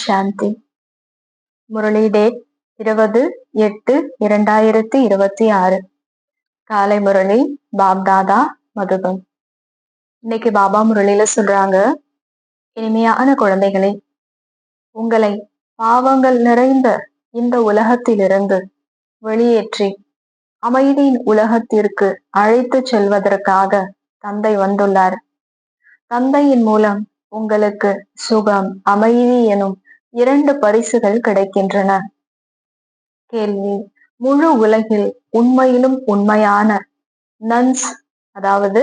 சாந்தி. Murali date 20/8/2026. காலை முரளி பாப்தாதா மதுபன். இன்னைக்கு பாபா முரளியில சொல்றாங்க, இனிமையான குழந்தைகளே, உங்களை பாவங்கள் நிறைந்த இந்த உலகத்திலிருந்து வெளியேற்றி அமைதியின் உலகத்திற்கு அழைத்து செல்வதற்காக தந்தை வந்துள்ளார். தந்தையின் மூலம் உங்களுக்கு சுகம், அமைதி எனும் 2 பரிசுகள் கிடைக்கின்றன. கேள்வி: முழு உலகில் உண்மையிலும் உண்மையான நன்ஸ், அதாவது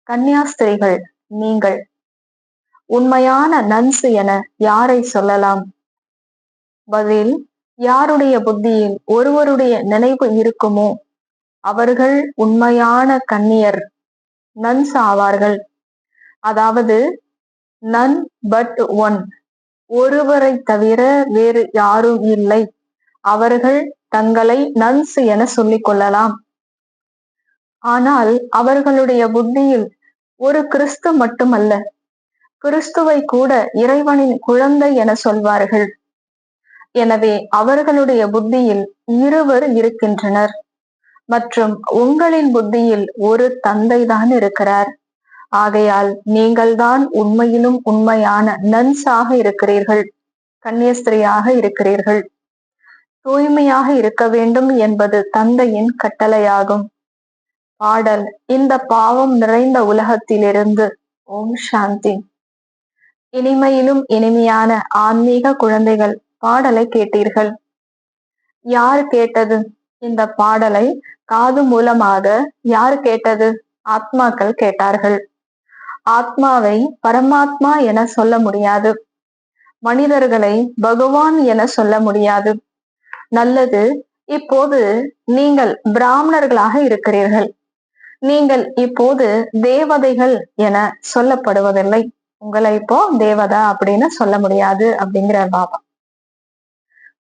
கன்னியாஸ்திரிகள் நீங்கள் உண்மையான நன்ஸ் என யாரை சொல்லலாம்? பதில்: யாருடைய புத்தியில் ஒருவருடைய நினைவு இருக்குமோ அவர்கள் உண்மையான கன்னியர், நன்ஸ் ஆவார்கள். அதாவது நன் பட் ஒன், ஒருவரை தவிர வேறு யாரும் இல்லை. அவர்கள் தங்களை நன்ஸ் என சொல்லிக் கொள்ளலாம். ஆனால் அவர்களுடைய புத்தியில் ஒரு கிறிஸ்து மட்டுமல்ல, கிறிஸ்துவை கூட இறைவனின் குழந்தை என சொல்வார்கள். எனவே அவர்களுடைய புத்தியில் இருவர் இருக்கின்றனர் மற்றும் உங்களின் புத்தியில் ஒரு தந்தை தான் இருக்கிறார். ஆகையால் நீங்கள்தான் உண்மையிலும் உண்மையான நன்ஸாக இருக்கிறீர்கள், கன்னியஸ்திரியாக இருக்கிறீர்கள். தூய்மையாக இருக்க வேண்டும் என்பது தந்தையின் கட்டளையாகும். பாடல்: இந்த பாவம் நிறைந்த உலகத்திலிருந்து. ஓம் சாந்தி. இனிமையிலும் இனிமையான ஆன்மீக குழந்தைகள், பாடலை கேட்டீர்கள். யார் கேட்டது இந்த பாடலை? காது மூலமாக யார் கேட்டது? ஆத்மாக்கள் கேட்டார்கள். ஆத்மாவை பரமாத்மா என சொல்ல முடியாது, மனிதர்களை பகவான் என சொல்ல முடியாது. நல்லது, இப்போது நீங்கள் பிராமணர்களாக இருக்கிறீர்கள். நீங்கள் இப்போது தேவதைகள் என சொல்லப்படுவதில்லை. உங்களை இப்போ தேவதா அப்படின்னு சொல்ல முடியாது அப்படிங்கிறார் பாபா.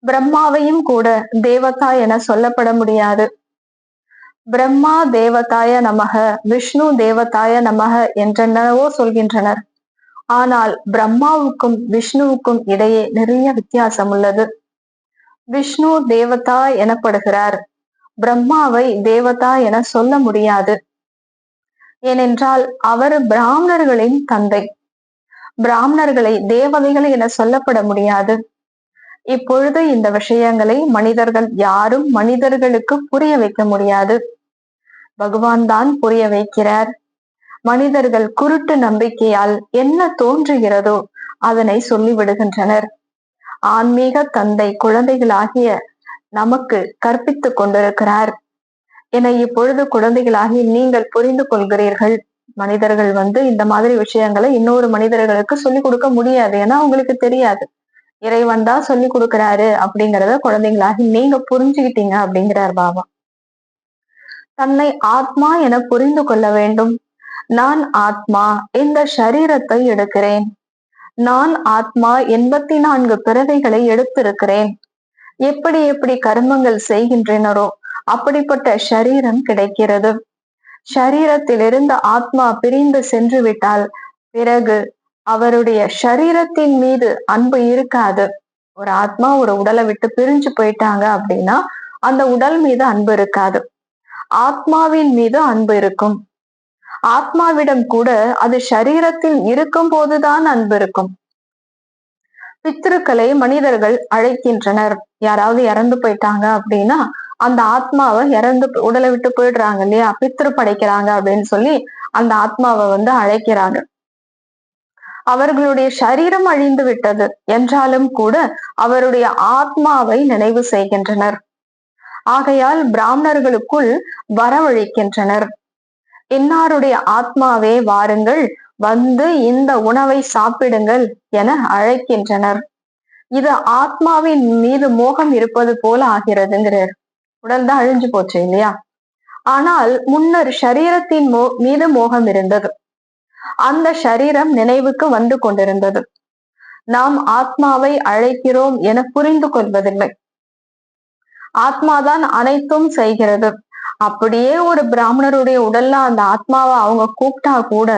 பிரம்மாவையும் கூட தேவதா என சொல்லப்பட முடியாது. பிரம்மா தேவதாய நமக, விஷ்ணு தேவதாய நமக என்றென்னவோ சொல்கின்றனர். ஆனால் பிரம்மாவுக்கும் விஷ்ணுவுக்கும் இடையே நிறைய வித்தியாசம் உள்ளது. விஷ்ணு தேவதா எனப்படுகிறார், பிரம்மாவை தேவதா என சொல்ல முடியாது. ஏனென்றால் அவர் பிராமணர்களின் தந்தை. பிராமணர்களை தேவதைகள் என சொல்லப்பட முடியாது. இப்பொழுது இந்த விஷயங்களை மனிதர்கள் யாரும் மனிதர்களுக்கு புரிய வைக்க முடியாது. பகவான் தான் புரிய வைக்கிறார். மனிதர்கள் குருட்டு நம்பிக்கையால் என்ன தோன்றுகிறதோ அதனை சொல்லிவிடுகின்றனர். ஆன்மீக தந்தை குழந்தைகளாகிய நமக்கு கற்பித்துக் கொண்டிருக்கிறார் என இப்பொழுது குழந்தைகளாகி நீங்கள் புரிந்து கொள்கிறீர்கள். மனிதர்கள் இந்த மாதிரி விஷயங்களை இன்னொரு மனிதர்களுக்கு சொல்லிக் கொடுக்க முடியாது. ஏன்னா உங்களுக்கு தெரியாது, இறைவன் தான் சொல்லி கொடுக்கிறாரு அப்படிங்கிறத குழந்தைகளாகி நீங்க புரிஞ்சுக்கிட்டீங்க அப்படிங்கிறார் பாபா. தன்னை ஆத்மா என புரிந்து கொள்ள வேண்டும். நான் ஆத்மா, இந்த சரீரத்தை எடுக்கிறேன். நான் ஆத்மா 84 பிறவைகளை எடுத்திருக்கிறேன். எப்படி எப்படி கர்மங்கள் செய்கின்றனரோ அப்படிப்பட்ட சரீரம் கிடைக்கிறது. சரீரத்திலிருந்து ஆத்மா பிரிந்து சென்று விட்டால் பிறகு அவருடைய சரீரத்தின் மீது அன்பு இருக்காது. ஒரு ஆத்மா ஒரு உடலை விட்டு பிரிஞ்சு போயிட்டாங்க அப்படின்னா அந்த உடல் மீது அன்பு இருக்காது, ஆத்மாவின் மீது அன்பு இருக்கும். ஆத்மாவிடம் கூட அது சரீரத்தில் இருக்கும் போதுதான் அன்பு இருக்கும். பித்ருக்களை மனிதர்கள் அழைக்கின்றனர். யாராவது இறந்து போயிட்டாங்க அப்படின்னா அந்த ஆத்மாவை இறந்து உடலை விட்டு போயிடுறாங்க இல்லையா, பித்ரு படைக்கிறாங்க அப்படின்னு சொல்லி அந்த ஆத்மாவை அழைக்கிறாங்க. அவர்களுடைய சரீரம் அழிந்து விட்டது என்றாலும் கூட அவருடைய ஆத்மாவை நினைவு செய்கின்றனர். ஆகையால் பிராமணர்களுக்குள் வரவழைக்கின்றனர். இன்னாருடைய ஆத்மாவே வாருங்கள், வந்து இந்த உணவை சாப்பிடுங்கள் என அழைக்கின்றனர். இது ஆத்மாவின் மீது மோகம் இருப்பது போல ஆகிறதுங்கிறார். உடல் தான் அழிஞ்சு போச்சு இல்லையா, ஆனால் முன்னர் சரீரத்தின் மீது மோகம் இருந்தது. அந்த சரீரம் நினைவுக்கு வந்து கொண்டிருந்தது. நாம் ஆத்மாவை அழைக்கிறோம் என புரிந்து கொள்வதில்லை. ஆத்மாதான் அனைத்தும் செய்கிறது. அப்படியே ஒரு பிராமணருடைய உடல்ல அந்த ஆத்மாவை அவங்க கூப்பிட்டா கூட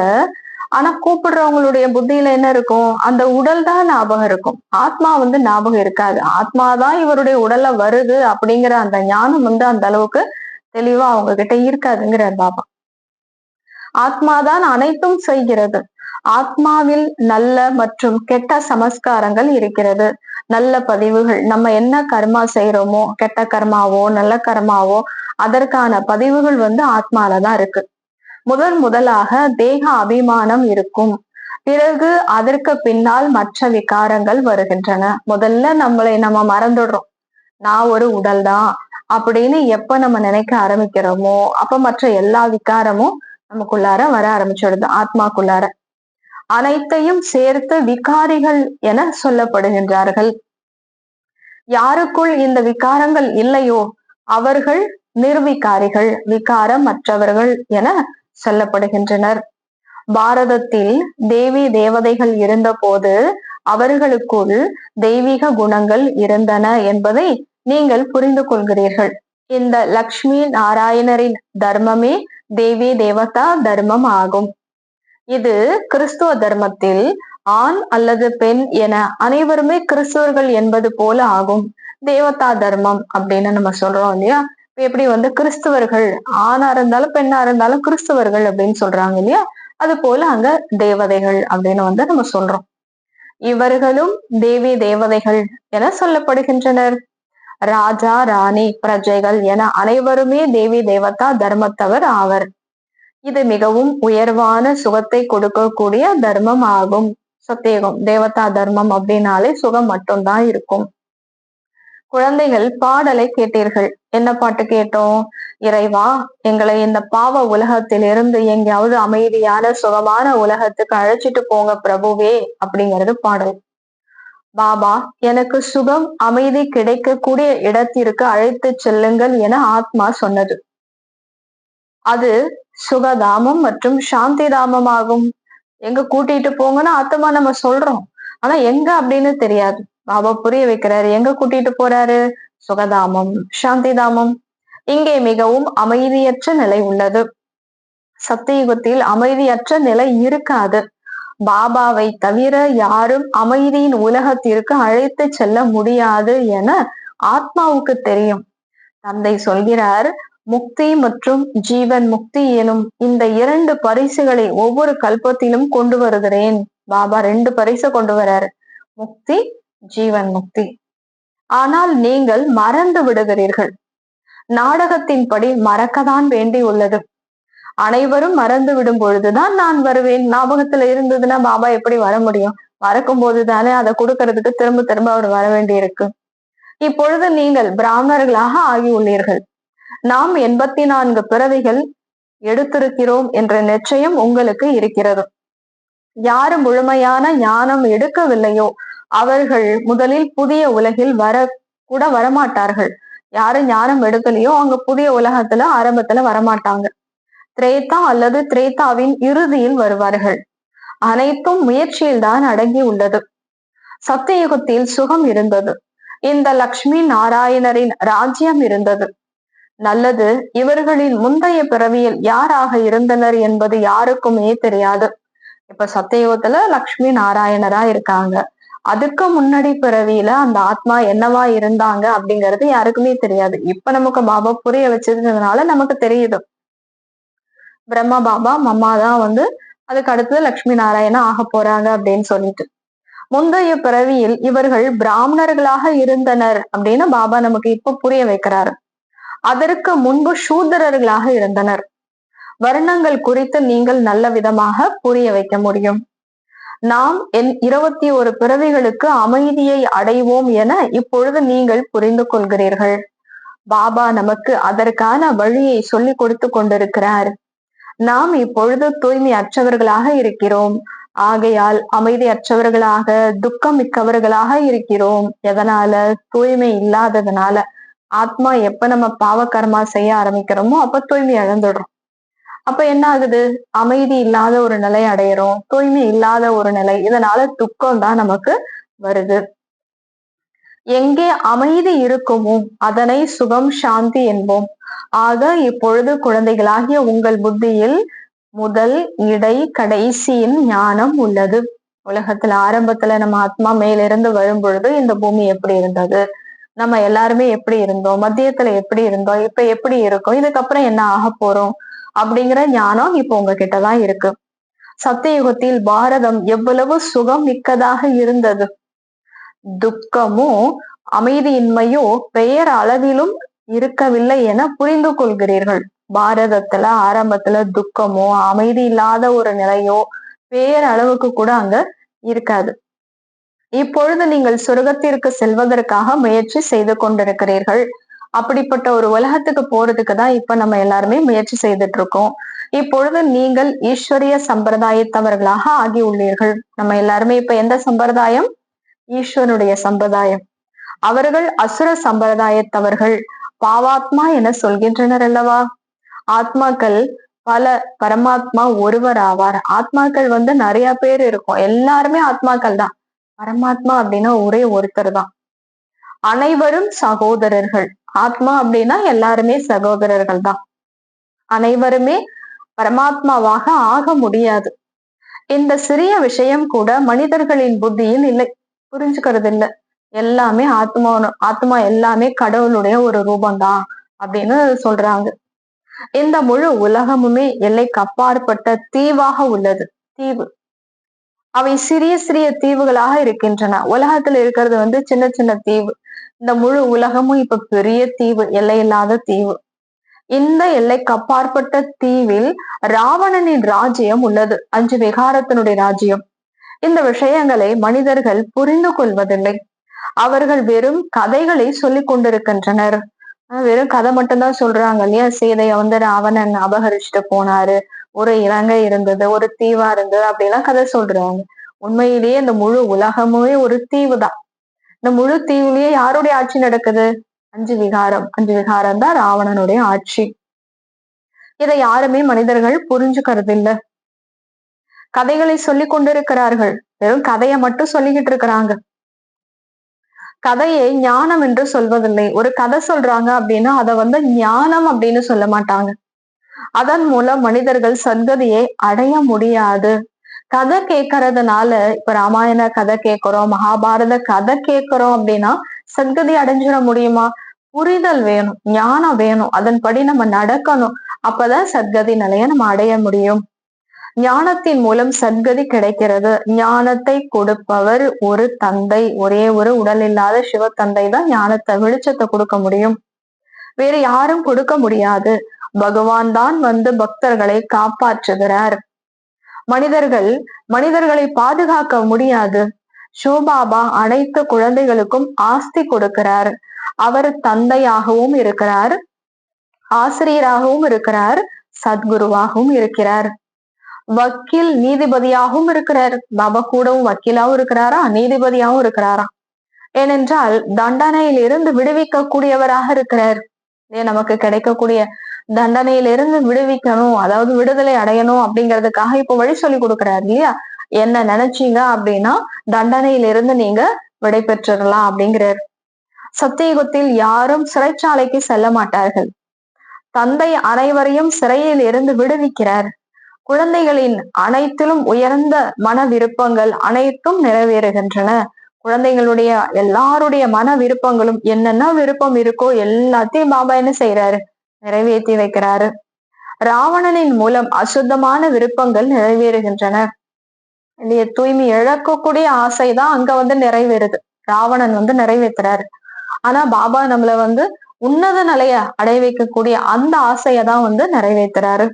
ஆனா கூப்பிடுறவங்களுடைய புத்தியில என்ன இருக்கும்? அந்த உடல் தான் ஞாபகம் இருக்கும். ஆத்மா ஞாபகம் இருக்காது. ஆத்மாதான் இவருடைய உடல்ல வருது அப்படிங்கிற அந்த ஞானம் அந்த அளவுக்கு தெளிவா அவங்க கிட்ட இருக்காதுங்கிறார் பாபா. ஆத்மாதான் அனைத்தும் செய்கிறது. ஆத்மாவில் நல்ல மற்றும் கெட்ட சமஸ்காரங்கள் இருக்கிறது. நல்ல பதிவுகள், நம்ம என்ன கர்மா செய்யறோமோ, கெட்ட கர்மாவோ நல்ல கர்மாவோ, அதற்கான பதிவுகள் ஆத்மாலதான் இருக்கு. முதலாக தேக அபிமானம் இருக்கும். பிறகு அதற்கு பின்னால் மற்ற விகாரங்கள் வருகின்றன. முதல்ல நம்ம மறந்துடுறோம். நான் ஒரு உடல் தான் அப்படின்னு எப்ப நம்ம நினைக்க ஆரம்பிக்கிறோமோ, அப்ப மற்ற எல்லா விகாரமும் நமக்குள்ளார வர ஆரம்பிச்சிடுது, ஆத்மாக்குள்ளார. அனைத்தையும் சேர்த்து விகாரிகள் என சொல்லப்படுகின்றார்கள். யாருக்குள் இந்த விகாரங்கள் இல்லையோ அவர்கள் நிர்விகாரிகள், விகாரம் மற்றவர்கள் என சொல்லப்படுகின்றனர். பாரதத்தில் தேவி தேவதைகள் இருந்த போது அவர்களுக்குள் தெய்வீக குணங்கள் இருந்தன என்பதை நீங்கள் புரிந்து கொள்கிறீர்கள். இந்த லக்ஷ்மி நாராயணரின் தர்மமே தேவி தேவதா தர்மம் ஆகும். இது கிறிஸ்துவ தர்மத்தில் ஆண் அல்லது பெண் என அனைவருமே கிறிஸ்துவர்கள் என்பது போல ஆகும். தேவதா தர்மம் அப்படின்னு நம்ம சொல்றோம் இல்லையா? எப்படி கிறிஸ்துவர்கள் ஆணா இருந்தாலும் பெண்ணா இருந்தாலும் கிறிஸ்துவர்கள் அப்படின்னு சொல்றாங்க இல்லையா? அது போல அங்க தேவதைகள் அப்படின்னு நம்ம சொல்றோம். இவர்களும் தேவி தேவதைகள் என சொல்லப்படுகின்றனர். ராஜா ராணி பிரஜைகள் என அனைவருமே தேவி தேவதா தர்மத்தவர் ஆவர். இது மிகவும் உயர்வான சுகத்தை கொடுக்கக்கூடிய தர்மம் ஆகும். சத்தியகம் தேவதா தர்மம் அப்படின்னாலே சுகம் மட்டும்தான் இருக்கும். குழந்தைகள் பாடலை கேட்டீர்கள். என்ன பாட்டு கேட்டோம்? இறைவா, எங்களை இந்த பாவ உலகத்திலிருந்து எங்கேயாவது அமைதியான சுகமான உலகத்துக்கு அழைச்சிட்டு போங்க பிரபுவே அப்படிங்கிறது பாடல். பாபா, எனக்கு சுகம் அமைதி கிடைக்கக்கூடிய இடத்திற்கு அழைத்து செல்லுங்கள் என ஆத்மா சொன்னது. அது சுகதாமம் மற்றும் சாந்தி தாமம் ஆகும். எங்க கூட்டிட்டு போங்கன்னா ஆத்மா நம்ம சொல்றோம், ஆனா எங்க அப்படின்னு தெரியாது. பாபா புரிய வைக்கிறாரு, எங்க கூட்டிட்டு போறாரு? சுகதாமம், சாந்தி தாமம். இங்கே மிகவும் அமைதியற்ற நிலை உள்ளது. சத்தியுகத்தில் அமைதியற்ற நிலை இருக்காது. பாபாவை தவிர யாரும் அமைதியின் உலகத்திற்கு அழைத்து செல்ல முடியாது என ஆத்மாவுக்கு தெரியும். தந்தை சொல்கிறார், முக்தி மற்றும் ஜீவன் முக்தி எனும் இந்த 2 பரிசுகளை ஒவ்வொரு கல்பத்திலும் கொண்டு வருகிறேன். பாபா 2 பரிசு கொண்டு வராரு, முக்தி, ஜீவன் முக்தி. ஆனால் நீங்கள் மறந்து விடுகிறீர்கள். நாடகத்தின்படி மறக்கத்தான் வேண்டி உள்ளது. அனைவரும் மறந்து விடும் பொழுதுதான் நான் வருவேன். ஞாபகத்துல இருந்ததுன்னா பாபா எப்படி வர முடியும்? மறக்கும் போதுதானே அதை கொடுக்கறதுக்கு திரும்ப திரும்ப அவர் வர வேண்டி இருக்கு. இப்பொழுது நீங்கள் பிராமணர்களாக ஆகியுள்ளீர்கள். நாம் 84 பிறவிகள் எடுத்திருக்கிறோம் என்ற நிச்சயம் உங்களுக்கு இருக்கிறது. யாரு முழுமையான ஞானம் எடுக்கவில்லையோ அவர்கள் முதலில் புதிய உலகில் கூட வரமாட்டார்கள். யாரு ஞானம் எடுக்கலையோ அவங்க புதிய உலகத்துல ஆரம்பத்துல வரமாட்டாங்க. திரேதா அல்லது திரேதாவின் இறுதியில் வருவார்கள். அனைத்தும் முயற்சியில் தான் அடங்கி உள்ளது. சத்தியுகத்தில் சுகம் இருந்தது. இந்த லக்ஷ்மி நாராயணரின் ராஜ்யம் இருந்தது. நல்லது, இவர்களின் முந்தைய பிறவியில் யாராக இருந்தனர் என்பது யாருக்குமே தெரியாது. இப்ப சத்தியுகத்துல லக்ஷ்மி நாராயணரா இருக்காங்க. அதுக்கு முன்னாடி பிறவியில அந்த ஆத்மா என்னவா இருந்தாங்க அப்படிங்கிறது யாருக்குமே தெரியாது. இப்ப நமக்கு பாபா புரிய வச்சிருந்ததுனால நமக்கு தெரியுது. பிரம்மா பாபா மம்மா தான் அதுக்கு அடுத்தது லட்சுமி நாராயணா ஆக போறாங்க அப்படின்னு சொல்லிட்டு, முந்தைய பிறவியில் இவர்கள் பிராமணர்களாக இருந்தனர் அப்படின்னு பாபா நமக்கு இப்ப புரிய வைக்கிறாரு. அதற்கு முன்பு சூத்திரர்களாக இருந்தனர். வர்ணங்கள் குறித்து நீங்கள் நல்ல விதமாக புரிய வைக்க முடியும். நாம் 21 பிறவிகளுக்கு அமைதியை அடைவோம் என இப்பொழுது நீங்கள் புரிந்து கொள்கிறீர்கள். பாபா நமக்கு அதற்கான வழியை சொல்லிக் கொடுத்து கொண்டிருக்கிறார். நாம் இப்பொழுது தூய்மை அற்றவர்களாக இருக்கிறோம். ஆகையால் அமைதியற்றவர்களாக துக்கம் மிக்கவர்களாக இருக்கிறோம். எதனால? தூய்மை இல்லாததுனால. ஆத்மா எப்ப நம்ம பாவ கர்மா செய்ய ஆரம்பிக்கிறோமோ அப்ப தூய்மை இழந்துடுறோம். அப்ப என்ன ஆகுது? அமைதி இல்லாத ஒரு நிலை அடையிறோம், தூய்மை இல்லாத ஒரு நிலை. இதனால துக்கம் தான் நமக்கு வருது. எங்கே அமைதி இருக்குமோ அதனை சுகம் சாந்தி என்போம். ஆக இப்பொழுது குழந்தைகளாகிய உங்கள் புத்தியில் முதல் இடை கடைசியின் ஞானம் உள்ளது. உலகத்துல ஆரம்பத்துல நம்ம ஆத்மா மேலிருந்து வரும் பொழுது இந்த பூமி எப்படி இருந்தது, நம்ம எல்லாருமே எப்படி இருந்தோம், மத்தியத்துல எப்படி இருந்தோம், இப்ப எப்படி இருக்கும், இதுக்கப்புறம் என்ன ஆக போறோம் அப்படிங்கிற ஞானம் இப்ப உங்ககிட்டதான் இருக்கு. சத்தியுகத்தில் பாரதம் எவ்வளவு சுகம் மிக்கதாக இருந்தது. துக்கமோ அமைதியின்மையோ பெயர் அளவிலும் இருக்கவில்லை என புரிந்து கொள்கிறீர்கள். பாரதத்துல ஆரம்பத்துல துக்கமோ அமைதி இல்லாத ஒரு நிலையோ பேர் அளவுக்கு கூட அங்க இருக்காது. இப்பொழுது நீங்கள் சொர்க்கத்திற்கு செல்வதற்காக முயற்சி செய்து கொண்டிருக்கிறீர்கள். அப்படிப்பட்ட ஒரு உலகத்துக்கு போறதுக்கு தான் இப்ப நம்ம எல்லாருமே முயற்சி செய்துட்டு இருக்கோம். இப்பொழுது நீங்கள் ஈஸ்வரிய சம்பிரதாயத்தவர்களாக ஆகி உள்ளீர்கள். நம்ம எல்லாருமே இப்ப எந்த சம்பிரதாயம்? ஈஸ்வரனுடைய சம்பிரதாயம். அவர்கள் அசுர சம்பிரதாயத்தவர்கள். பாவாத்மா என சொல்கின்றனர் அல்லவா? ஆத்மாக்கள் பல, பரமாத்மா ஒருவர் ஆவார். ஆத்மாக்கள் நிறைய பேர் இருக்கும், எல்லாருமே ஆத்மாக்கள் தான். பரமாத்மா அப்படின்னா ஒரே ஒருத்தர் தான். அனைவரும் சகோதரர்கள். ஆத்மா அப்படின்னா எல்லாருமே சகோதரர்கள் தான். அனைவருமே பரமாத்மாவாக ஆக முடியாது. இந்த சிறிய விஷயம் கூட மனிதர்களின் புத்தியில் இல்லை, புரிஞ்சுக்கிறது இல்லை. எல்லாமே ஆத்மா எல்லாமே கடவுளுடைய ஒரு ரூபம்தான் அப்படின்னு சொல்றாங்க. இந்த முழு உலகமுமே எல்லைக்கு அப்பாற்பட்ட தீவாக உள்ளது. தீவு, அவை சிறிய சிறிய தீவுகளாக இருக்கின்றன. உலகத்துல இருக்கிறது சின்ன சின்ன தீவு. இந்த முழு உலகமும் இப்ப பெரிய தீவு, எல்லையில்லாத தீவு. இந்த எல்லைக்கு அப்பாற்பட்ட தீவில் ராவணனின் ராஜ்யம் உள்ளது, 5 விகாரத்தினுடைய ராஜ்யம். இந்த விஷயங்களை மனிதர்கள் புரிந்து கொள்வதில்லை. அவர்கள் வெறும் கதைகளை சொல்லிக் கொண்டிருக்கின்றனர். வெறும் கதை மட்டும்தான் சொல்றாங்க இல்லையா? சீதைய ராவணன் அபகரிச்சுட்டு போனாரு, ஒரு இலங்கை இருந்தது, ஒரு தீவா இருந்தது அப்படிலாம் கதை சொல்றாங்க. உண்மையிலேயே இந்த முழு உலகமுமே ஒரு தீவு தான். இந்த முழு தீவுலயே யாருடைய ஆட்சி நடக்குது? 5 விகாரம். 5 விகாரம் தான் ராவணனுடைய ஆட்சி. இதை யாருமே மனிதர்கள் புரிஞ்சுக்கிறது இல்ல. கதைகளை சொல்லிக் கொண்டிருக்கிறார்கள், வெறும் கதையை மட்டும் சொல்லிக்கிட்டு இருக்கிறாங்க. கதையை ஞானம் என்று சொல்வதில்லை. ஒரு கதை சொல்றாங்க அப்படின்னா அதை ஞானம் அப்படின்னு சொல்ல மாட்டாங்க. அதன் மூலம் மனிதர்கள் சத்கதியை அடைய முடியாது. கதை கேட்கறதுனால, இப்ப ராமாயண கதை கேட்கிறோம், மகாபாரத கதை கேட்கிறோம் அப்படின்னா சத்கதி அடைஞ்சிட முடியுமா? புரிதல் வேணும், ஞானம் வேணும், அதன்படி நம்ம நடக்கணும். அப்பதான் சத்கதி நிலையை நம்ம அடைய முடியும். ஞானத்தின் மூலம் சத்கதி கிடைக்கிறது. ஞானத்தை கொடுப்பவர் ஒரு தந்தை, ஒரே ஒரு உடல் இல்லாத சிவ தந்தை தான் ஞானத்தை, வெளிச்சத்தை கொடுக்க முடியும். வேறு யாரும் கொடுக்க முடியாது. பகவான் தான் பக்தர்களை காப்பாற்றுகிறார். மனிதர்களை பாதுகாக்க முடியாது. சிவபாபா அனைத்து குழந்தைகளுக்கும் ஆஸ்தி கொடுக்கிறார். அவர் தந்தையாகவும் இருக்கிறார், ஆசிரியராகவும் இருக்கிறார், சத்குருவாகவும் இருக்கிறார். வக்கீல் நீதிபதியாகவும் இருக்கிறார். பாபா கூடவும் வக்கீலாவும் இருக்கிறாரா, நீதிபதியாகவும் இருக்கிறாரா? ஏனென்றால் தண்டனையில் இருந்து விடுவிக்க கூடியவராக இருக்கிறார். நமக்கு கிடைக்கக்கூடிய தண்டனையிலிருந்து விடுவிக்கணும், அதாவது விடுதலை அடையணும் அப்படிங்கிறதுக்காக இப்ப வழி சொல்லி கொடுக்கிறார் இல்லையா? என்ன நினைச்சீங்க அப்படின்னா தண்டனையிலிருந்து நீங்க விடை பெற்றலாம் அப்படிங்கிறார். சத்தியுகத்தில் யாரும் சிறைச்சாலைக்கு செல்ல மாட்டார்கள். தந்தை அனைவரையும் சிறையில் இருந்து விடுவிக்கிறார். குழந்தைகளின் அனைத்திலும் உயர்ந்த மன விருப்பங்கள் அனைத்தும் நிறைவேறுகின்றன. குழந்தைகளுடைய எல்லாருடைய மன விருப்பங்களும், என்னென்ன விருப்பம் இருக்கோ எல்லாத்தையும் பாபா என்ன செய்யறாரு? நிறைவேற்றி வைக்கிறாரு. ராவணனின் மூலம் அசுத்தமான விருப்பங்கள் நிறைவேறுகின்றன. இல்லைய? தூய்மை இழக்கக்கூடிய ஆசைதான் அங்க நிறைவேறுது. ராவணன் நிறைவேற்றுறாரு. ஆனா பாபா நம்மள உன்னத நிலைய அடைய வைக்கக்கூடிய அந்த ஆசையதான் நிறைவேற்றுறாரு.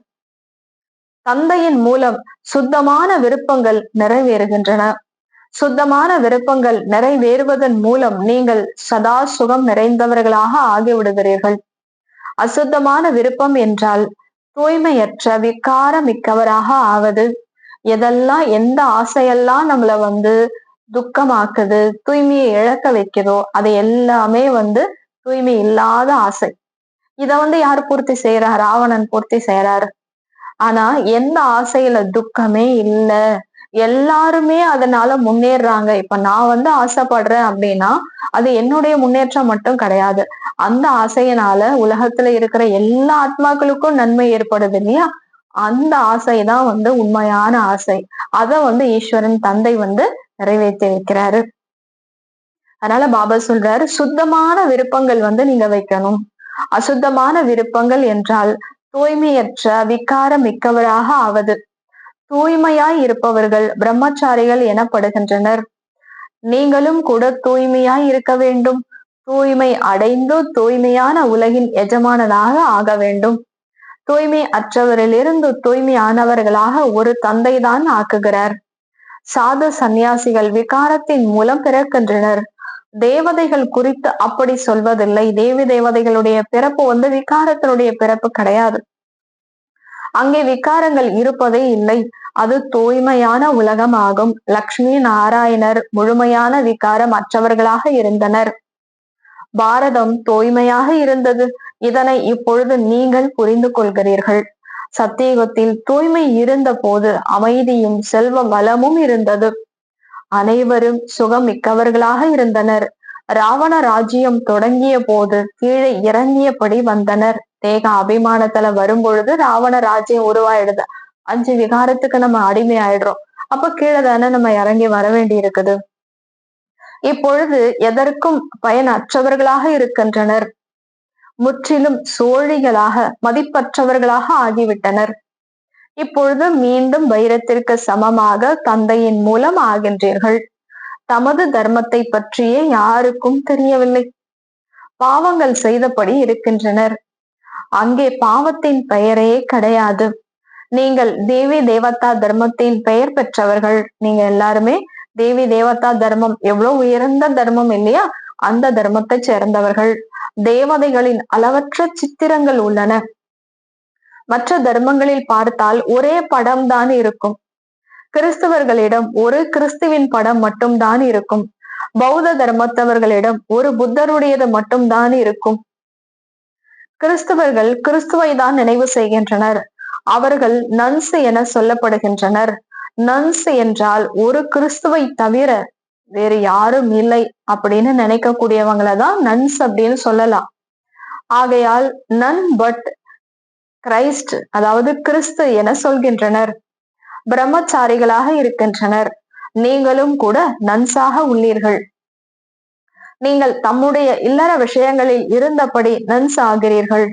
தந்தையின் மூலம் சுத்தமான விருப்பங்கள் நிறைவேறுகின்றன. சுத்தமான விருப்பங்கள் நிறைவேறுவதன் மூலம் நீங்கள் சதா சுகம் நிறைந்தவர்களாக ஆகிவிடுகிறீர்கள். அசுத்தமான விருப்பம் என்றால் தூய்மையற்ற விகாரம் மிக்கவராக ஆவது. எதெல்லாம், எந்த ஆசையெல்லாம் நம்மள துக்கமாக்குது, தூய்மையை இழக்க வைக்குதோ அது எல்லாமே தூய்மை இல்லாத ஆசை. இத யாரு பூர்த்தி செய்யறா? ராவணன் பூர்த்தி செய்யறாரு. ஆனா எந்த ஆசையில துக்கமே இல்ல, எல்லாருமே அதனால முன்னேறாங்க. இப்ப நான் ஆசைப்படுறேன் அப்படின்னா அது என்னுடைய முன்னேற்றம் மட்டும் கிடையாது. அந்த ஆசையினால உலகத்துல இருக்கிற எல்லா ஆத்மாக்களுக்கும் நன்மை ஏற்படுது இல்லையா? அந்த ஆசைதான் உண்மையான ஆசை. அத ஈஸ்வரன் தந்தை நிறைவேற்றி வைக்கிறாரு. அதனால பாபா சொல்றாரு, சுத்தமான விருப்பங்கள் நீங்க வைக்கணும். அசுத்தமான விருப்பங்கள் என்றால் தூய்மையற்ற விகாரம் மிக்கவராக ஆவது. தூய்மையாய் இருப்பவர்கள் பிரம்மச்சாரிகள் எனப்படுகின்றனர். நீங்களும் கூட தூய்மையாய் இருக்க வேண்டும். தூய்மை அடைந்து தூய்மையான உலகின் எஜமானனாக ஆக வேண்டும். தூய்மை அற்றவரிலிருந்து தூய்மையானவர்களாக ஒரு தந்தைதான் ஆக்குகிறார். சாது சந்நியாசிகள் விகாரத்தின் மூலம் பிறக்கின்றனர். தேவதைகள் குறித்து அப்படி சொல்வதில்லை. தேவி தேவதைகளுடைய பிறப்பு விகாரத்தினுடைய பிறப்பு கிடையாது. அங்கே விகாரங்கள் இருப்பதே இல்லை. அது தூய்மையான உலகம் ஆகும். லக்ஷ்மி நாராயணர் முழுமையான விகாரம் அற்றவர்களாக இருந்தனர். பாரதம் தூய்மையாக இருந்தது. இதனை இப்பொழுது நீங்கள் புரிந்து கொள்கிறீர்கள். சத்தியுகத்தில் தூய்மை இருந்த போது அமைதியும் செல்வ வளமும் இருந்தது. அனைவரும் சுகம் மிக்கவர்களாக இருந்தனர். ராவண ராஜ்யம் தொடங்கிய போது கீழே இறங்கியபடி வந்தனர். தேக அபிமானத்துல வரும்பொழுது ராவண ராஜ்யம் உருவாயிடுது. 5 விகாரத்துக்கு நம்ம அடிமை ஆயிடுறோம். அப்ப கீழே தானே நம்ம இறங்கி வர வேண்டி இருக்குது. இப்பொழுது எதற்கும் பயனற்றவர்களாக இருக்கின்றனர். முற்றிலும் சோழிகளாக மதிப்பற்றவர்களாக ஆகிவிட்டனர். இப்பொழுது மீண்டும் வைரத்திற்கு சமமாக தந்தையின் மூலம் ஆகின்றீர்கள். தமது தர்மத்தை பற்றியே யாருக்கும் தெரியவில்லை. பாவங்கள் செய்தபடி இருக்கின்றனர். அங்கே பாவத்தின் பெயரே கிடையாது. நீங்கள் தேவி தேவதா தர்மத்தின் பெயர் பெற்றவர்கள். நீங்க எல்லாருமே தேவி தேவதா தர்மம் எவ்வளவு உயர்ந்த தர்மம் இல்லையா? அந்த தர்மத்தை சேர்ந்தவர்கள். தேவதைகளின் அளவற்ற சித்திரங்கள் உள்ளன. மற்ற தர்மங்களில் பார்த்தால் ஒரே படம் தான் இருக்கும். கிறிஸ்தவர்களிடம் ஒரு கிறிஸ்துவின் படம் மட்டும் தான் இருக்கும். பௌத்த தர்மத்தவர்களிடம் ஒரு புத்தருடையது மட்டும் தான் இருக்கும். கிறிஸ்தவர்கள் கிறிஸ்துவை தான் நினைவு செய்கின்றனர். அவர்கள் நன்ஸ் என சொல்லப்படுகின்றனர். நன்ஸ் என்றால் ஒரு கிறிஸ்துவை தவிர வேறு யாரும் இல்லை அப்படின்னு நினைக்கக்கூடியவங்களதான் நன்ஸ் அப்படின்னு சொல்லலாம். ஆகையால் நன் பட் கிரைஸ்ட், அதாவது கிறிஸ்து என சொல்கின்றனர். பிரம்மச்சாரிகளாக இருக்கின்றனர். நீங்களும் கூட நன்சாக உள்ளீர்கள். நீங்கள் தம்முடைய இல்லற விஷயங்களில் இருந்தபடி நன்ஸ் ஆகிறீர்கள்.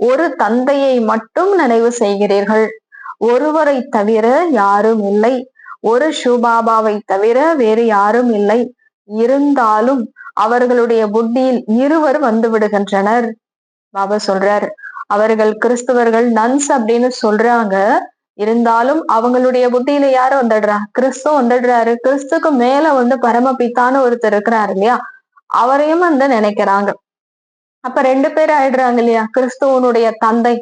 ஒரு தந்தையை மட்டும் நினைவு செய்கிறீர்கள். ஒருவரை தவிர யாரும் இல்லை. ஒரு ஷூபாபாவை தவிர வேறு யாரும் இல்லை. இருந்தாலும் அவர்களுடைய புத்தியில் இருவர் வந்து விடுகின்றனர். பாபா சொல்றார், அவர்கள் கிறிஸ்தவர்கள் நன்ஸ் அப்படின்னு சொல்றாங்க. இருந்தாலும் அவங்களுடைய புத்தியில யாரு வந்துடுறா? கிறிஸ்து வந்துடுறாரு. கிறிஸ்துக்கு மேல பரமபித்தான்னு ஒருத்தர் இருக்கிறாரு இல்லையா? அவரையும் நினைக்கிறாங்க. அப்ப 2 பேர் ஆயிடுறாங்க இல்லையா? கிறிஸ்துவனுடைய தந்தை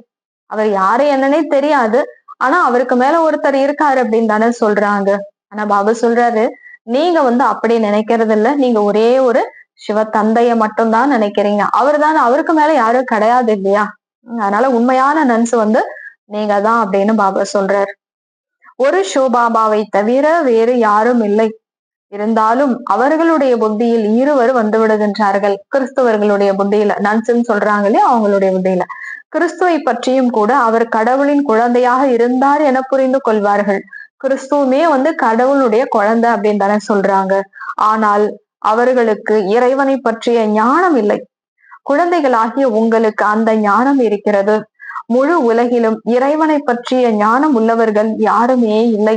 அவர் யாரு என்னன்னே தெரியாது. ஆனா அவருக்கு மேல ஒருத்தர் இருக்காரு அப்படின்னு தானே சொல்றாங்க. ஆனா பாபா சொல்றாரு, நீங்க அப்படி நினைக்கிறது இல்ல. நீங்க ஒரே ஒரு சிவ தந்தைய மட்டும் தான் நினைக்கிறீங்க. அவர் தான், அவருக்கு மேல யாரும் கிடையாது இல்லையா? அதனால உண்மையான நன்ஸ் நீங்க தான் அப்படின்னு பாபா சொல்றார். ஒரு ஷோபாபாவை தவிர வேறு யாரும் இல்லை. இருந்தாலும் அவர்களுடைய புத்தியில் இருவர் வந்து விடுகின்றார்கள். கிறிஸ்தவர்களுடைய புத்தியில நன்ஸ்ன்னு சொல்றாங்க இல்லையா? அவங்களுடைய புத்தியில கிறிஸ்துவை பற்றியும் கூட அவர் கடவுளின் குழந்தையாக இருந்தார் என புரிந்து கொள்வார்கள். கிறிஸ்துவுமே கடவுளுடைய குழந்தை அப்படின்னு தானே சொல்றாங்க. ஆனால் அவர்களுக்கு இறைவனை பற்றிய ஞானம் இல்லை. குழந்தைகளாகிய உங்களுக்கு அந்த ஞானம் இருக்கிறது. முழு உலகிலும் இறைவனை பற்றிய ஞானம் உள்ளவர்கள் யாருமே இல்லை.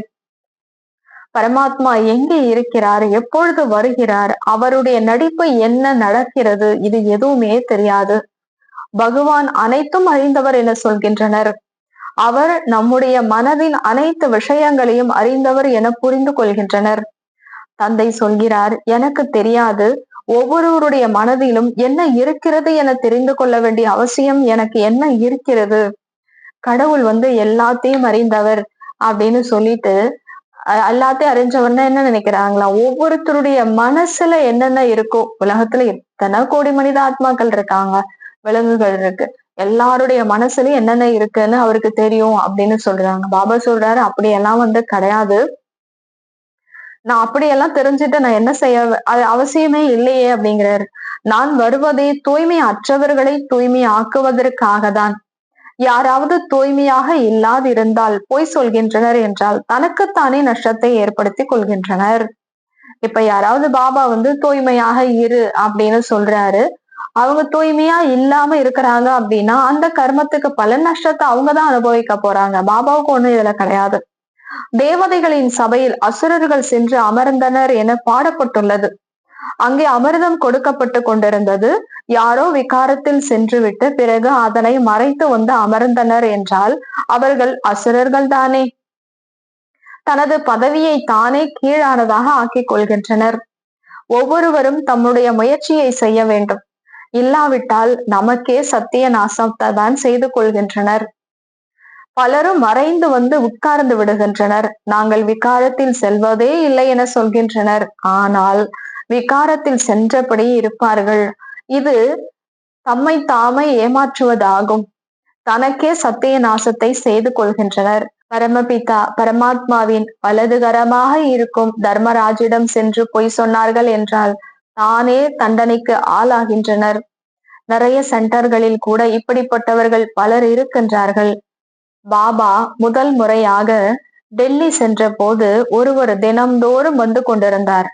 பரமாத்மா எங்கே இருக்கிறார், எப்பொழுது வருகிறார், அவருடைய நடிப்பு என்ன நடக்கிறது, இது எதுவுமே தெரியாது. பகவான் அனைத்தும் அறிந்தவர் என சொல்கின்றனர். அவர் நம்முடைய மனதின் அனைத்து விஷயங்களையும் அறிந்தவர் என புரிந்து கொள்கின்றனர். தந்தை சொல்கிறார், எனக்கு தெரியாது. ஒவ்வொருவருடைய மனதிலும் என்ன இருக்கிறது என தெரிந்து கொள்ள வேண்டிய அவசியம் எனக்கு என்ன இருக்கிறது? கடவுள் எல்லாத்தையும் அறிந்தவர் அப்படின்னு சொல்லிட்டு எல்லாத்தையும் அறிஞ்சவர்னா என்ன நினைக்கிறாங்களா? ஒவ்வொருத்தருடைய மனசுல என்னென்ன இருக்கோ, உலகத்துல எத்தனை கோடி மனித ஆத்மாக்கள் இருக்காங்க, விலங்குகள் இருக்கு, எல்லாருடைய மனசுலயும் என்னென்ன இருக்குன்னு அவருக்கு தெரியும் அப்படின்னு சொல்றாங்க. பாபா சொல்றாரு, அப்படியெல்லாம் கிடையாது. நான் அப்படியெல்லாம் தெரிஞ்சுட்டு நான் என்ன செய்ய அவசியமே இல்லையே அப்படிங்கிறாரு. நான் வருவதே தூய்மை அற்றவர்களை தூய்மை ஆக்குவதற்காக தான். யாராவது தூய்மையாக இல்லாதிருந்தால் பொய் சொல்கின்றனர் என்றால் தனக்குத்தானே நஷ்டத்தை ஏற்படுத்தி கொள்கின்றனர். இப்ப யாராவது பாபா தூய்மையாக இரு அப்படின்னு சொல்றாரு, அவங்க தூய்மையா இல்லாம இருக்கிறாங்க அப்படின்னா அந்த கர்மத்துக்கு பல நஷ்டத்தை அவங்கதான் அனுபவிக்க போறாங்க. பாபாவுக்கு ஒண்ணும் இதுல கிடையாது. தேவதைகளின் சபையில் அசுரர்கள் சென்று அமர்ந்தனர் என பாடப்பட்டுள்ளது. அங்கே அமிர்தம் கொடுக்கப்பட்டு கொண்டிருந்தது. யாரோ விகாரத்தில் சென்று விட்டு பிறகு அதனை மறைத்து அமர்ந்தனர் என்றால் அவர்கள் அசுரர்கள் தானே. தனது பதவியை தானே கீழானதாக ஆக்கிக் கொள்கின்றனர். ஒவ்வொருவரும் தம்முடைய முயற்சியை செய்ய வேண்டும். இல்லாவிட்டால் நமக்கே சத்திய நாசத்தை தான் செய்து கொள்கின்றனர். பலரும் மறைந்து உட்கார்ந்து விடுகின்றனர். நாங்கள் விகாரத்தில் செல்வதே இல்லை என சொல்கின்றனர். ஆனால் விகாரத்தில் சென்றபடி இருப்பார்கள். இது தம்மை தாமே ஏமாற்றுவதாகும். தனக்கே சத்திய நாசத்தை செய்து கொள்கின்றனர். பரமபிதா பரமாத்மாவின் வலதுகரமாக இருக்கும் தர்மராஜிடம் சென்று பொய் சொன்னார்கள் என்றால் தானே தண்டனைக்கு ஆளாகின்றனர். நிறைய சென்டர்களில் கூட இப்படிப்பட்டவர்கள் பலர் இருக்கின்றார்கள். பாபா முதல் முறையாக டெல்லி சென்ற போது ஒருவர் தினம்தோறும் கொண்டிருந்தார்.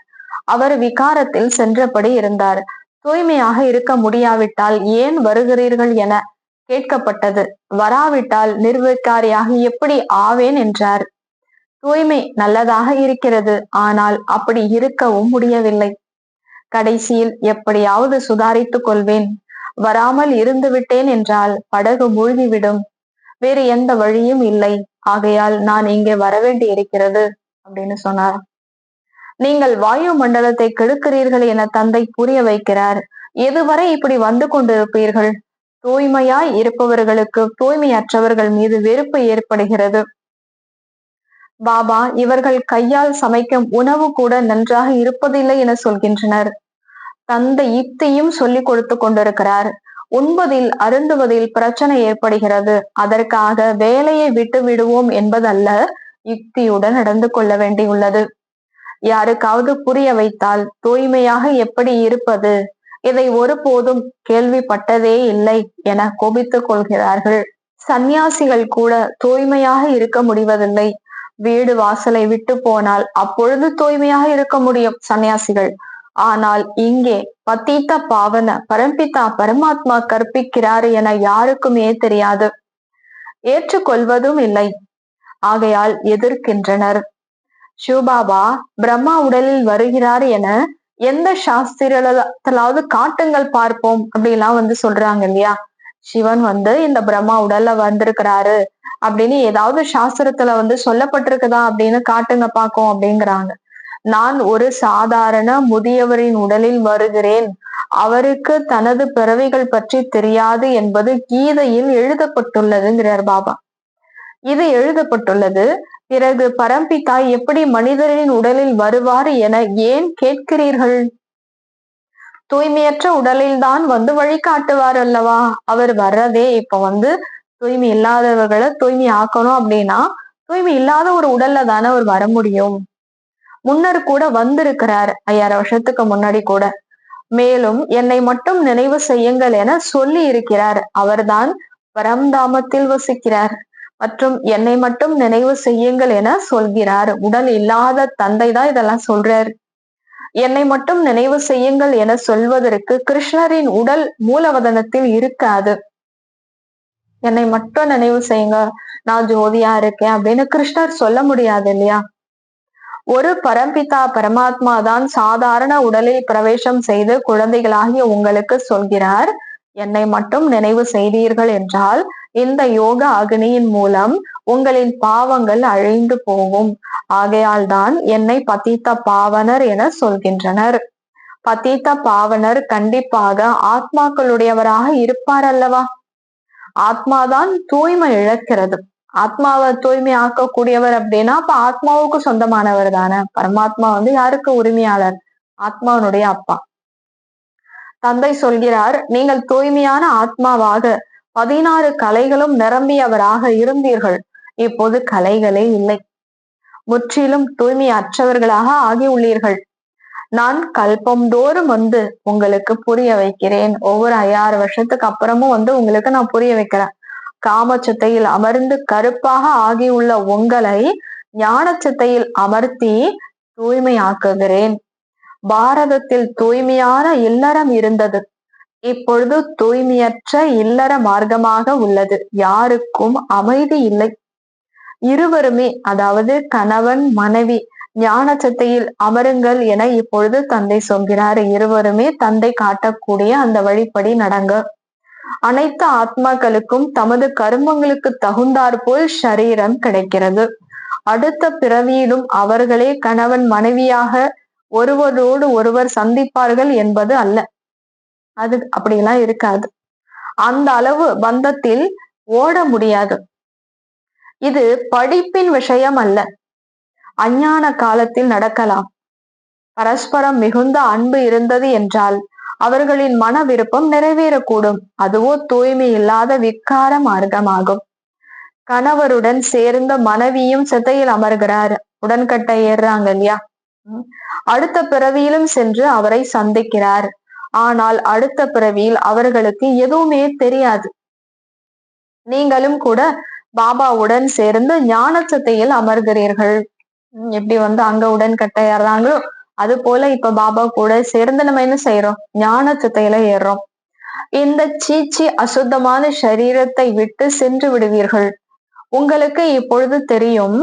அவர் விகாரத்தில் சென்றபடி இருந்தார். தூய்மையாக இருக்க முடியாவிட்டால் ஏன் வருகிறீர்கள் என கேட்கப்பட்டது. வராவிட்டால் நிர்விகாரியாக எப்படி ஆவேன் என்றார். தூய்மை நல்லதாக இருக்கிறது, ஆனால் அப்படி இருக்கவும் முடியவில்லை. கடைசியில் எப்படியாவது சுதாரித்துக் கொள்வேன், வராமல் இருந்து விட்டேன் என்றால் படகு மூழ்கிவிடும், வேறு எந்த வழியும் இல்லை, ஆகையால் நான் இங்கே வரவேண்டி இருக்கிறது அப்படின்னு சொன்னார். நீங்கள் வாயு மண்டலத்தை கெடுக்கிறீர்கள் என தந்தை புரிய வைக்கிறார். எதுவரை இப்படி கொண்டிருப்பீர்கள்? தூய்மையாய் இருப்பவர்களுக்கு தூய்மையற்றவர்கள் மீது வெறுப்பு ஏற்படுகிறது. பாபா இவர்கள் கையால் சமைக்கும் உணவு கூட நன்றாக இருப்பதில்லை என சொல்கின்றனர். தந்தை யுக்தியும் சொல்லிக் கொடுத்து கொண்டிருக்கிறார். உண்பதில் அருந்துவதில் பிரச்சனை ஏற்படுகிறது. அதற்காக வேலையை விட்டு விடுவோம் என்பதல்ல, யுக்தியுடன் நடந்து கொள்ள வேண்டியுள்ளது. யாருக்காவது புரிய வைத்தால் தூய்மையாக எப்படி இருப்பது, இதை ஒருபோதும் கேள்விப்பட்டதே இல்லை என கோபித்துக் கொள்கிறார்கள். சந்நியாசிகள் கூட தூய்மையாக இருக்க முடிவதில்லை. வீடு வாசலை விட்டு போனால் அப்பொழுது தூய்மையாக இருக்க முடியும் சந்நியாசிகள். ஆனால் இங்கே பதீத பாவன பரம்பிதா பரமாத்மா கற்பிக்கிறார் என யாருக்குமே தெரியாது, ஏற்றுக்கொள்வதும் இல்லை. ஆகையால் எதிர்க்கின்றனர். சிவபாபா பிரம்மா உடலில் வருகிறார் என எந்த சாஸ்திரத்திலாவது காட்டுங்கள் பார்ப்போம் அப்படிலாம் சொல்றாங்க இல்லையா. சிவன் இந்த பிரம்மா உடல்ல வந்திருக்கிறாரு அப்படின்னு ஏதாவது சாஸ்திரத்துல சொல்லப்பட்டிருக்குதா அப்படின்னு காட்டுங்க பார்ப்போம் அப்படிங்கிறாங்க. நான் ஒரு சாதாரண முதியவரின் உடலில் வருகிறேன், அவருக்கு தனது பிறவிகள் பற்றி தெரியாது என்பது கீதையில் எழுதப்பட்டுள்ளதுங்கிறார் பாபா. இது எழுதப்பட்டுள்ளது. பிறகு பரம்பிதா எப்படி மனிதரின் உடலில் வருவார் என ஏன் கேட்கிறீர்கள்? தூய்மையற்ற உடலில் தான் வழிகாட்டுவார் அல்லவா. அவர் வர்றதே இப்ப தூய்மை இல்லாதவர்களை தூய்மை ஆக்கணும் அப்படின்னா தூய்மை இல்லாத ஒரு உடல்ல தானே அவர் வர முடியும். முன்னர் கூட வந்திருக்கிறார், 5000 வருஷத்துக்கு முன்னாடி கூட. மேலும் என்னை மட்டும் நினைவு செய்யுங்கள் என சொல்லி இருக்கிறார். அவர்தான் பரம்தாமத்தில் வசிக்கிறார் மற்றும் என்னை மட்டும் நினைவு செய்யுங்கள் என சொல்கிறார். உடல் இல்லாத தந்தை தான் இதெல்லாம் சொல்றார். என்னை மட்டும் நினைவு செய்யுங்கள் என சொல்வதற்கு கிருஷ்ணரின் உடல் மூலவதனத்தில் இருக்காது. என்னை மட்டும் நினைவு செய்யுங்க, நான் ஜோதியா இருக்கேன் அப்படின்னு கிருஷ்ணர் சொல்ல முடியாது இல்லையா. ஒரு பரம்பிதா பரமாத்மா தான் சாதாரண உடலில் பிரவேசம் செய்து குழந்தைகளாகிய உங்களுக்கு சொல்கிறார், என்னை மட்டும் நினைவு செய்தீர்கள் என்றால் இந்த யோக அக்னியின் மூலம் உங்களின் பாவங்கள் அழிந்து போகும். ஆகையால் தான் என்னை பதீத்த பாவனர் என சொல்கின்றனர். பதீத்த பாவனர் கண்டிப்பாக ஆத்மாக்களுடையவராக இருப்பார் அல்லவா. ஆத்மாதான் தூய்மை இழக்கிறது. ஆத்மாவை தூய்மை ஆக்கக்கூடியவர் அப்படின்னா அப்ப ஆத்மாவுக்கு சொந்தமானவர் தானே. பரமாத்மா யாருக்கு உரிமையாளர்? ஆத்மாவனுடைய அப்பா. தந்தை சொல்கிறார், நீங்கள் தூய்மையான ஆத்மாவாக 16 கலைகளும் நிரம்பியவராக இருந்தீர்கள். இப்போது கலைகளே இல்லை, முற்றிலும் தூய்மை அற்றவர்களாக ஆகி உள்ளீர்கள். நான் கல்பம் தோறும் உங்களுக்கு புரிய வைக்கிறேன். ஒவ்வொரு 5000 வருஷத்துக்கு அப்புறமும் உங்களுக்கு நான் புரிய வைக்கிறேன். காமச்சத்தையில் அமர்ந்து கருப்பாக ஆகியுள்ள உங்களை ஞானச்சத்தையில் அமர்த்தி தூய்மையாக்குகிறேன். பாரதத்தில் தூய்மையான இல்லறம் இருந்தது. இப்பொழுது தூய்மையற்ற இல்லற மார்க்கமாக உள்ளது. யாருக்கும் அமைதி இல்லை. இருவருமே, அதாவது கணவன் மனைவி, ஞானச்சத்தையில் அமருங்கள் என இப்பொழுது தந்தை சொல்கிறார். இருவருமே தந்தை காட்டக்கூடிய அந்த வழிப்படி நடங்க. அனைத்து ஆத்மாக்களுக்கும் தமது கர்மங்களுக்கு தகுந்தாற்போல் ஷரீரம் கிடைக்கிறது. அடுத்த பிறவியிலும் அவர்களே கணவன் மனைவியாக ஒருவரோடு ஒருவர் சந்திப்பார்கள் என்பது அல்ல. அது அப்படியெல்லாம் இருக்காது. அந்த அளவு பந்தத்தில் ஓட முடியாது. இது படிப்பின் விஷயம் அல்ல. அஞ்ஞான காலத்தில் நடக்கலாம். பரஸ்பரம் மிகுந்த அன்பு இருந்தது என்றால் அவர்களின் மன விருப்பம் நிறைவேறக்கூடும். அதுவோ தூய்மை இல்லாத விக்கார மார்க்கமாகும். கணவருடன் சேர்ந்த மனைவியும் சித்தையில் அமர்கிறார். உடன்கட்டை ஏறுறாங்க இல்லையா? அடுத்த பிறவியிலும் சென்று அவரை சந்திக்கிறார். ஆனால் அடுத்த பிறவியில் அவர்களுக்கு எதுவுமே தெரியாது. நீங்களும் கூட பாபாவுடன் சேர்ந்து ஞானச்சத்தையில் அமர்கிறீர்கள். எப்படி அங்க உடன்கட்டை ஏறாங்களோ அது போல இப்ப பாபா கூட சேர்ந்து நம்ம என்ன செய்யறோம்? ஞானச்சத்தையில ஏறுறோம். இந்த சீச்சி அசுத்தமான சரீரத்தை விட்டு சென்று விடுவீர்கள். உங்களுக்கு இப்பொழுது தெரியும்,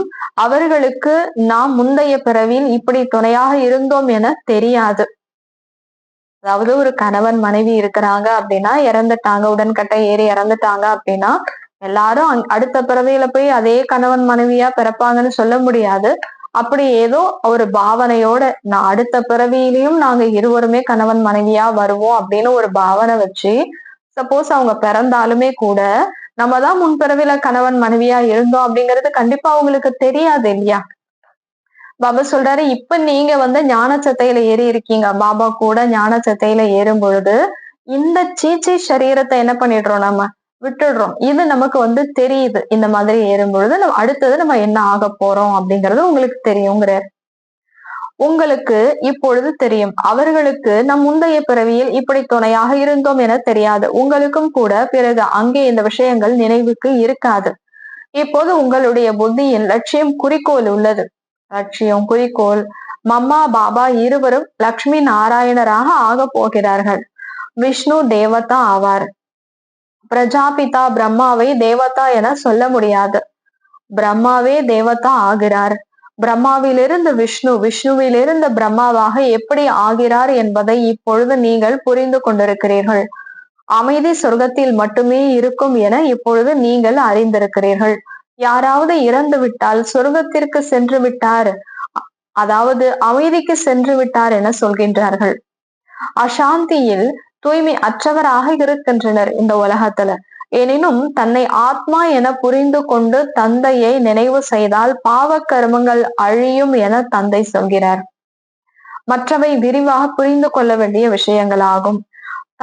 அவர்களுக்கு நாம் முந்தைய பிறவியில் இப்படி துணையாக இருந்தோம் என தெரியாது. அதாவது ஒரு கணவன் மனைவி இருக்கிறாங்க அப்படின்னா, இறந்துட்டாங்க, உடன்கட்டை ஏறி இறந்துட்டாங்க அப்படின்னா எல்லாரும் அடுத்த பிறவியில போய் அதே கணவன் மனைவியா பிறப்பாங்கன்னு சொல்ல முடியாது. அப்படி ஏதோ ஒரு பாவனையோட நான் அடுத்த பிறவியிலையும் நாங்க இருவருமே கணவன் மனைவியா வருவோம் அப்படின்னு ஒரு பாவனை வச்சு, சப்போஸ் அவங்க பிறந்தாலுமே கூட நம்ம தான் முன்பிறவில கணவன் மனைவியா இருந்தோம் அப்படிங்கிறது கண்டிப்பா அவங்களுக்கு தெரியாது இல்லையா? பாபா சொல்றாரு, இப்ப நீங்க ஞானச்சத்தையில ஏறி இருக்கீங்க. பாபா கூட ஞானச்சத்தையில ஏறும் பொழுது இந்த சீச்சை சரீரத்தை என்ன பண்ணிடுறோம்? நம்ம விட்டுடுறோம். இது நமக்கு தெரியுது. இந்த மாதிரி ஏறும் பொழுது நம்ம அடுத்தது நம்ம என்ன ஆக போறோம் அப்படிங்கிறது உங்களுக்கு தெரியுங்கிறார். உங்களுக்கு இப்பொழுது தெரியும். அவர்களுக்கு நம் முந்தைய பிறவியில் இப்படி துணையாக இருந்தோம் என தெரியாது. உங்களுக்கும் கூட பிறகு அங்கே இந்த விஷயங்கள் நினைவுக்கு இருக்காது. இப்போது உங்களுடைய புத்தியின் லட்சியம், குறிக்கோள் உள்ளது. லட்சியம், குறிக்கோள். மம்மா பாபா இருவரும் லக்ஷ்மி நாராயணராக ஆக போகிறார்கள். விஷ்ணு தேவதா ஆவார். பிரஜாபிதா பிரம்மாவை தேவதா என சொல்ல முடியாது. பிரம்மாவே தேவதா ஆகிறார். பிரம்மாவிலிருந்து விஷ்ணு, விஷ்ணுவிலிருந்து பிரம்மாவாக எப்படி ஆகிறார் என்பதை இப்பொழுது நீங்கள் புரிந்து கொண்டிருக்கிறீர்கள். அமைதி சொர்க்கத்தில் மட்டுமே இருக்கும் என இப்பொழுது நீங்கள் அறிந்திருக்கிறீர்கள். யாராவது இறந்து விட்டால் சொர்க்கத்திற்கு சென்று விட்டார், அதாவது அமைதிக்கு சென்று விட்டார் என சொல்கின்றார்கள். அசாந்தியில் தூய்மை அற்றவராக இருக்கின்றனர் இந்த உலகத்துல. எனினும் தன்னை ஆத்மா என புரிந்து கொண்டு தந்தையை நினைவு செய்தால் பாவ கர்மங்கள் அழியும் என தந்தை சொல்கிறார். மற்றவை விரிவாக புரிந்து கொள்ள வேண்டிய விஷயங்களாகும்.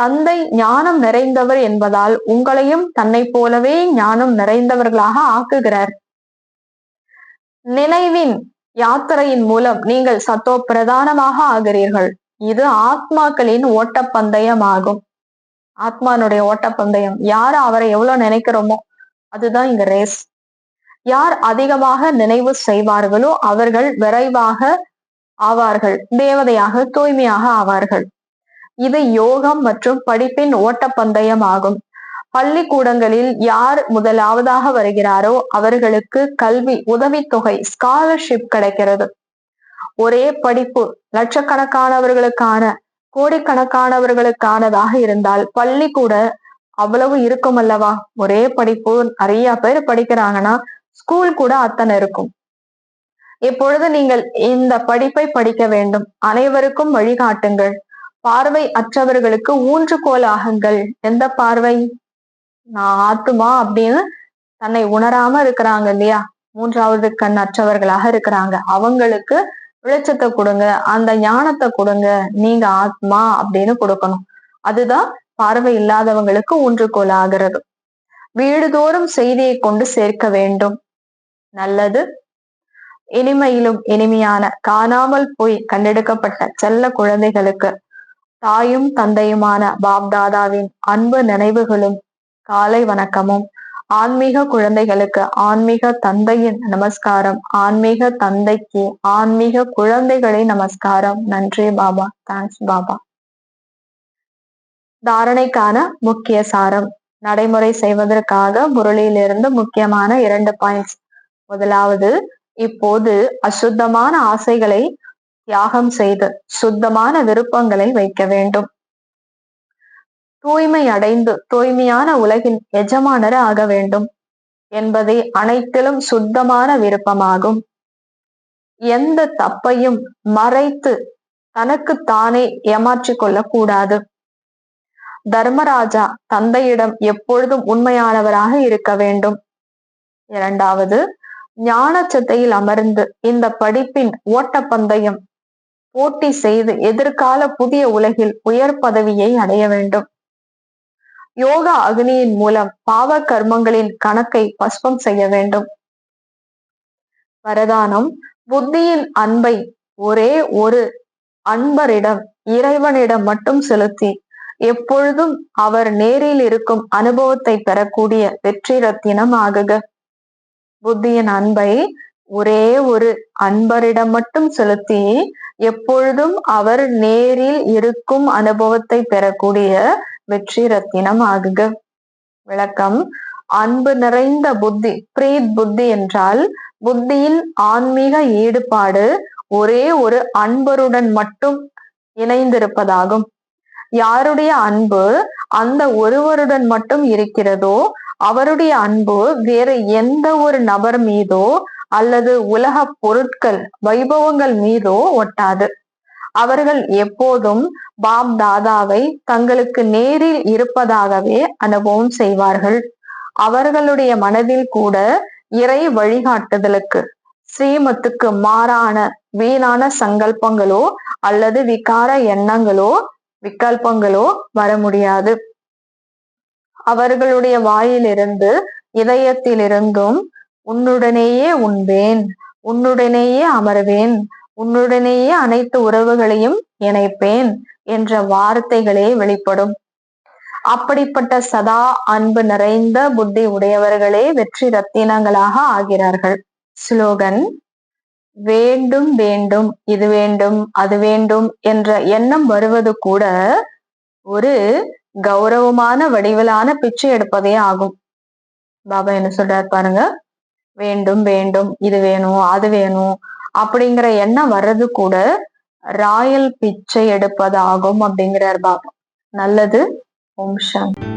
தந்தை ஞானம் நிறைந்தவர் என்பதால் உங்களையும் தன்னை போலவே ஞானம் நிறைந்தவர்களாக ஆக்குகிறார். நினைவின் யாத்திரையின் மூலம் நீங்கள் சத்தோ பிரதானமாக ஆகிறீர்கள். இது ஆத்மாக்களின் ஓட்டப்பந்தயம் ஆகும். ஆத்மானுடைய ஓட்டப்பந்தயம். யார் அவரை எவ்வளவு நினைக்கிறோமோ அதுதான் இங்க ரேஸ். யார் அதிகமாக நினைவு செய்வார்களோ அவர்கள் விரைவாக ஆவார்கள், தேவதையாக தூய்மையாக ஆவார்கள். இது யோகம் மற்றும் படிப்பின் ஓட்டப்பந்தயம் ஆகும். பள்ளிக்கூடங்களில் யார் முதலாவதாக வருகிறாரோ அவர்களுக்கு கல்வி உதவித்தொகை, ஸ்காலர்ஷிப் கிடைக்கிறது. ஒரே படிப்பு லட்சக்கணக்கானவர்களுக்கான, கோடிக்கணக்கானவர்களுக்கானதாக இருந்தால் பள்ளி கூட அவ்வளவு இருக்கும் அல்லவா? ஒரே படிப்பு நிறைய பேர் படிக்கிறாங்கன்னா ஸ்கூல் கூட அத்தனை இருக்கும். இப்பொழுது நீங்கள் இந்த படிப்பை படிக்க வேண்டும். அனைவருக்கும் வழிகாட்டுங்கள். பார்வை அற்றவர்களுக்கு ஊன்றுகோல் ஆகுங்கள். எந்த பார்வை? நான் ஆத்துமா அப்படின்னு தன்னை உணராம இருக்கிறாங்க இல்லையா? மூன்றாவது கண் அற்றவர்களாக இருக்கிறாங்க. அவங்களுக்கு வெளிச்சத்தை கொடுங்க, அந்த ஞானத்தை கொடுங்க. நீங்க ஆத்மா அப்படின்னு கொடுக்கணும். அதுதான் பார்வை இல்லாதவங்களுக்கு ஊன்றுகோல் ஆகிறது. வீடுதோறும் செய்தியை கொண்டு சேர்க்க வேண்டும். நல்லது. இனிமையிலும் இனிமையான காணாமல் போய் கண்டெடுக்கப்பட்ட செல்ல குழந்தைகளுக்கு தாயும் தந்தையுமான பாப்தாதாவின் அன்பு நினைவுகளும் காலை வணக்கமும் ஆன்மீக குழந்தைகளுக்கு ஆன்மீக தந்தையின் நமஸ்காரம், ஆன்மீக தந்தைக்கு ஆன்மீக குழந்தைகளின் நமஸ்காரம். நன்றி பாபா. தேங்க்ஸ் பாபா. தாரணைக்கான முக்கிய சாரம். நடைமுறை செய்வதற்காக முரளியிலிருந்து முக்கியமான 2 பாயிண்ட்ஸ். முதலாவது, இப்போது அசுத்தமான ஆசைகளை தியாகம் செய்து சுத்தமான விருப்பங்களை வைக்க வேண்டும். தூய்மை அடைந்து தூய்மையான உலகின் எஜமானர் ஆக வேண்டும் என்பதை அனைத்திலும் சுத்தமான விருப்பமாகும். எந்த தப்பையும் மறைத்து தனக்கு தானே ஏமாற்றிக் கொள்ளக்கூடாது. தர்மராஜா தந்தையிடம் எப்பொழுதும் உண்மையானவராக இருக்க வேண்டும். இரண்டாவது, ஞான சத்தையில் அமர்ந்து இந்த படிப்பின் ஓட்டப்பந்தயம் போட்டி செய்து எதிர்கால புதிய உலகில் உயர் பதவியை அடைய வேண்டும். யோகா அக்னியின் மூலம் பாவ கர்மங்களின் கணக்கை பஸ்பம் செய்ய வேண்டும். வரதானம், புத்தியின் அன்பை ஒரே ஒரு அன்பரிடம், இறைவனிடம் மட்டும் செலுத்தி எப்பொழுதும் அவர் நேரில் இருக்கும் அனுபவத்தை பெறக்கூடிய வெற்றி ரத்தினம் ஆகுக. புத்தியின் அன்பை ஒரே ஒரு அன்பரிடம் மட்டும் செலுத்தி எப்பொழுதும் அவர் நேரில் இருக்கும் அனுபவத்தை பெறக்கூடிய வெற்றி ரத்தினம் ஆகுக. விளக்கம்: அன்பு நிறைந்த புத்தி, பிரீத் புத்தி என்றால் புத்தியின் ஆன்மீக ஈடுபாடு ஒரே ஒரு அன்பருடன் மட்டும் இணைந்திருப்பதாகும். யாருடைய அன்பு அந்த ஒருவருடன் மட்டும் இருக்கிறதோ அவருடைய அன்பு வேறு எந்த ஒரு நபர் மீதோ அல்லது உலக பொருட்கள், வைபவங்கள் மீதோ ஒட்டாது. அவர்கள் எப்போதும் பாப் தாதாவை தங்களுக்கு நேரில் இருப்பதாகவே அனுபவம் செய்வார்கள். அவர்களுடைய மனதில் கூட இறை வழிகாட்டுதலுக்கு, ஸ்ரீமத்துக்கு மாறான வீணான சங்கல்பங்களோ அல்லது விகார எண்ணங்களோ விகல்பங்களோ வர முடியாது. அவர்களுடைய வாயிலிருந்து, இதயத்திலிருந்தும் உன்னுடனேயே உண்பேன், உன்னுடனேயே அமர்வேன், உன்னுடனேயே அனைத்து உறவுகளையும் இணைப்பேன் என்ற வார்த்தைகளே வெளிப்படும். அப்படிப்பட்ட சதா அன்பு நிறைந்த புத்தி உடையவர்களே வெற்றி ரத்தினங்களாக ஆகிறார்கள். ஸ்லோகன்: வேண்டும் வேண்டும், இது வேண்டும், அது வேண்டும் என்ற எண்ணம் வருவது கூட ஒரு கௌரவமான வடிவிலான பிச்சை எடுப்பதே ஆகும். பாபா என்ன சொல்றாரு பாருங்க, வேண்டும் வேண்டும், இது வேணும், அது வேணும் அப்படிங்கிற எண்ணம் வர்றது கூட ராயல் பிச்சை எடுப்பதாகும் அப்படிங்கிறார் பாபா. நல்லது. ஓம் சாந்தி.